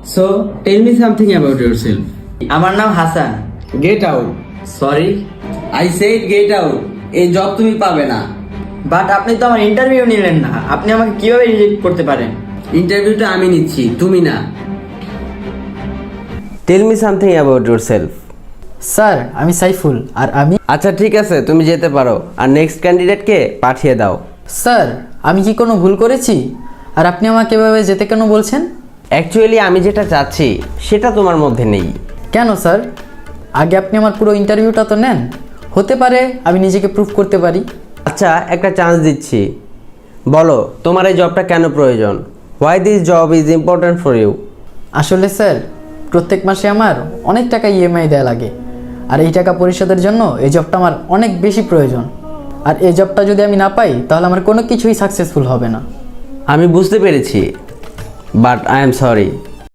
So, tell me something about yourself. আমার নাম Hasan. Get out. Sorry, I said get out. এই job তুমি পাবে না। বাট আপনি তো আমার ইন্টারভিউ নিলেন না, আপনি আমাকে কিভাবে রিজেক্ট করতে পারেন? ইন্টারভিউটা আমি নিচ্ছি, তুমি না। Tell me something about yourself. Sir আমি সাইফুল, আর আমি। আচ্ছা ঠিক আছে, তুমি যেতে পারো, আর নেক্সট ক্যান্ডিডেটকে পাঠিয়ে দাও। স্যার আমি কি কোনো ভুল করেছি? আর আপনি আমাকে এভাবে যেতে কেন বলছেন? অ্যাকচুয়ালি আমি যেটা চাচ্ছি সেটা তোমার মধ্যে নেই। কেন স্যার? আগে আপনি আমার পুরো ইন্টারভিউটা তো নেন, হতে পারে আমি নিজেকে প্রুভ করতে পারি। আচ্ছা একটা চান্স দিচ্ছি, বলো তোমার এই জবটা কেন প্রয়োজন? Why this job is important for you? আসলে স্যার প্রত্যেক মাসে আমার অনেক টাকা ইএমআই দেওয়া লাগে, আর এই টাকা পরিশোধের জন্য এই জবটা আমার অনেক বেশি প্রয়োজন। আর এই জবটা যদি আমি না পাই তাহলে আমার কোনো কিছুই সাকসেসফুল হবে না। আমি বুঝতে পেরেছি, বাট আই এম সরি,